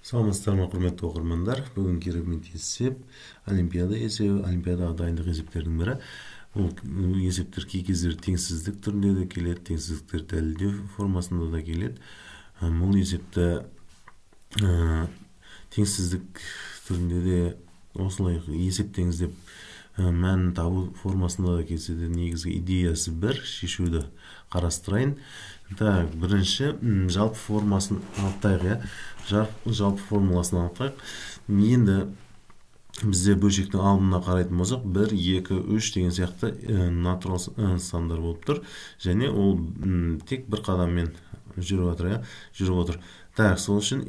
Саламатсыздар ма, құрметті оқырмандар. Бүгін керемет есеп, олимпиада есебі, олимпиадаға дайындық есептердің бірі. Ол есептер кей кездері теңсіздік түрінде де келеді, теңсіздіктер дәлелдеу формасында да келеді. Бұл есепті теңсіздік түрінде де осылай есептеңіз деп мәнін табу формасында да келсе де негізгі идеясы бір, шешуді қарастырайын. Так, бірінші жалпы формасын анықтайық, жалпы формуласын анықтайық. Енді бізде бөлшектің алдына қарайтын болсақ, 1, 2, 3 деген сияқты натурал сандар болып тұр. Және ол тек бір қадаммен жүріп отыр. Так, сол үшін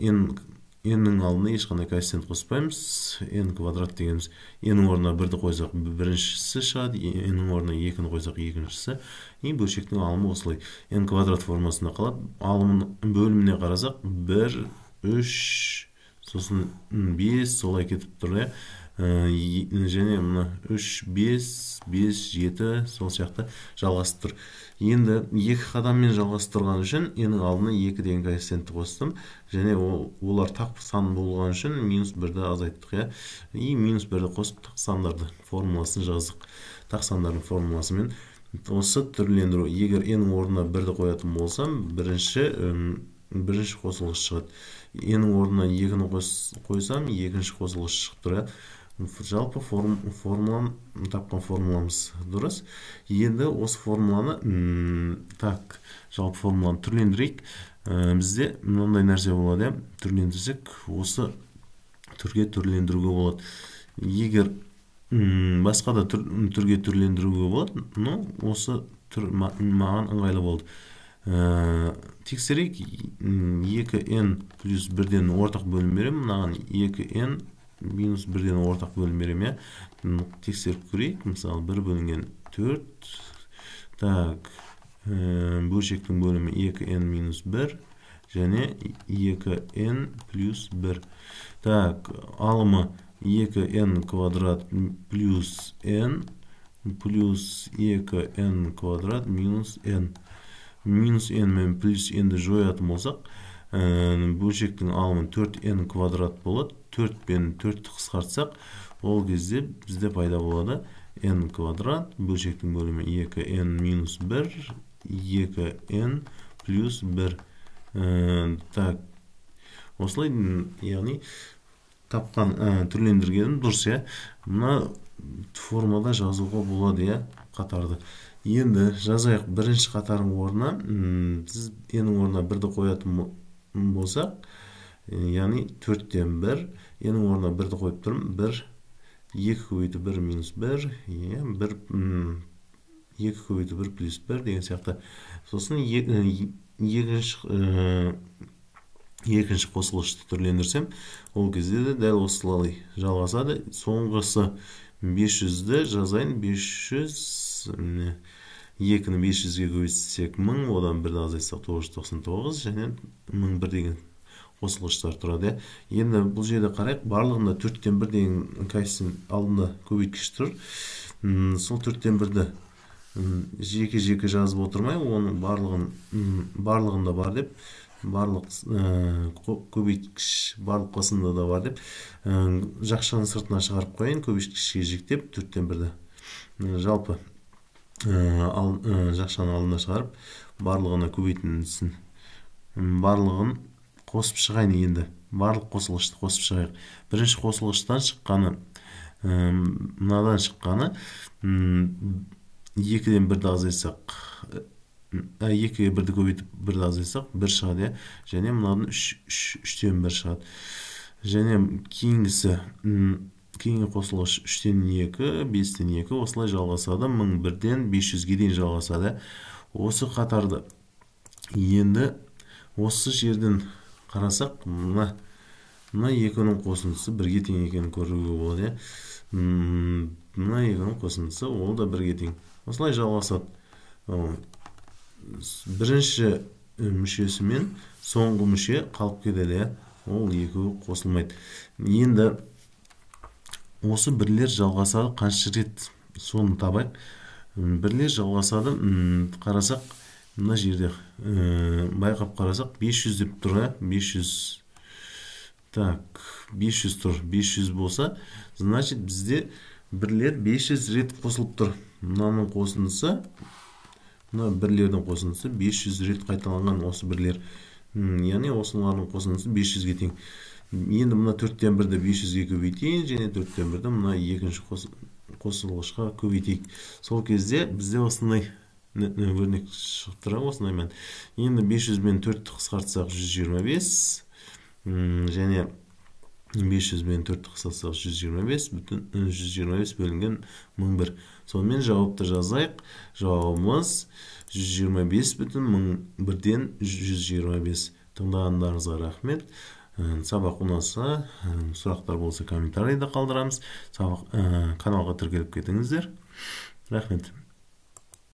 n-нің алдына ешқандай коэффициент қоспаймыз. n квадрат дегеніміз, n-нің орнына 1-ді қойсақ, біріншісі шығады, n-нің орнына 2-ні қойсақ, екіншісі. Бөлшектің алымы осылай. n квадрат формасында қалады. Алымын бөліміне қарасақ, 1, 3, сосын 5, солай кетіп тұр. Және мұны 3, 5, 7, сол сияқты жалғасып тұр. Енді екі қадаммен жалғастырған үшін n-нің алдына 2 деген коэффициентті қостым. Және олар тақ сан болған үшін -1-ді азайттық. -1-ді қосып тақ сандарды формуласын жаздық. Тақ сандардың формуласымен осы түрлендіру. Егер n-нің орнына 1-ді қоятын болсам, бірінші қосылғыш шығады. n-нің орнына 2-ні қойсам, екінші қосылғыш шығып тұр. Жалпы формуланы тапқан формуламыз дұрыс. Енді осы формуланы жалпы формуланы түрлендірейік. Бізде мынандай нәрсе болады. Түрлендірсек, осы түрге түрлендіруге болады. Егер басқа да түрге түрлендіруге болады, осы түр маған ыңғайлы болды. Тексерейік. 2n плюс 1-ден ортақ бөлім берем. Мынаған 2n минус 1-ден ортақ бөлім берем. Тексеріп көрейік. Мысалы 1 бөлінген 4. Так, бөлшектің бөлімі 2n минус 1 және 2n плюс 1. Так, алымы 2n квадрат плюс n плюс 2n квадрат минус n. Минус n мен плюс n-ді жоятын болсақ, бөлшектің алымы 4n квадрат болады. 4 пен 4-ті қысқартсақ, ол кезде бізде пайда болады n квадрат, бөлшектің бөлімі 2n минус 1, 2n плюс 1. Так, осылай, яғни тапқан түрлендіргенім дұрыс. Мына формада жазуға болады қатарды. Енді жазайық. Бірінші қатардың орнына, біз n-нің орнына 1-ді қоятын болсақ, яғни 4-тен 1, n-нің орнына 1-ді қойып тұрмын. 1, 2 көбейту 1 минус 1, 2 көбейту 1 плюс 1 деген сияқты. Сосын екінші қосылғышты түрлендірсем, ол кезде де дәл осылай жалғасады. Соңғысы 500-ді жазайын. 500, 2-ні 500-ге көбейтсек 1000, одан 1-ді азайтсақ 999, және 1001 деген қосылғыштар тұрады. Енді бұл жерде қарайық. Барлығында 4-тен 1 деген коэффициент алдында көбейткіш тұр. Сол 4-тен 1-ді жеке-жеке жазып отырмай, оның барлығында бар деп, барлық көбейткіш барлық қосында да бар деп, жақшаның сыртына шығарып қойын, көбейткішке жіктеп 4-тен 1-ді. Жалпы жақшаның алдына шығарып, барлығына көбейтіндісін, барлығын қосып шығайын. Енді барлық қосылғышты қосып шығайық. Бірінші қосылғыштан шыққаны, мынадан шыққаны 2-ден 1-ді азайтсақ, 2-ге 1-ді көбейтіп 1-ді азайтсақ 1 шығады. Және мынадан 3-тен 1 шығады. Және кейінгі қосылғыш 3-тен 2, 5-тен 2 осылай жалғасады. 1001-ден 500-ге дейін жалғасады. Осы қатарды енді осы жерден қарасақ, мына екінің қосындысы 1-ге тең екенін көруге болады. Мына екінің қосындысы ол да 1-ге тең. Осылай жалғасады. Бірінші мүшесі мен соңғы мүше қалып кетеді. Ол екеуі қосылмайды. Енді осы бірлер жалғасады қанша рет, соны табайық. Бірлер жалғасады. Қарасақ, мына жерде байқап қарасақ 500 деп тұр. 500 Так, 500 тұр. 500 болса, значит, бізде бірлер 500 рет қосылып тұр. Мынаның қосындысы, мына бірлердің қосындысы 500 рет қайталанған осы бірлер. Яғни осылардың қосындысы 500-ге тең. Енді мына 4-тен 1-ді 500-ге көбейтейін, және 4-тен 1-ді мына екінші қосылғышқа көбейтейік. Сол кезде бізде осындай өрнек шықтыра, осындай мән. Енді 500 мен 4-ті қысқартсақ 125, және 500 мен 4-ті қысқартсақ 125 бөлінген 1001. Сонымен жауапты жазайық. Жауабымыз 125,1001-ден 125. Тыңдағандарыңызға рахмет. Сабақ ұнаса, сұрақтар болса комментарийді қалдырамыз. Каналға тіркеліп кетіңіздер. Рахмет.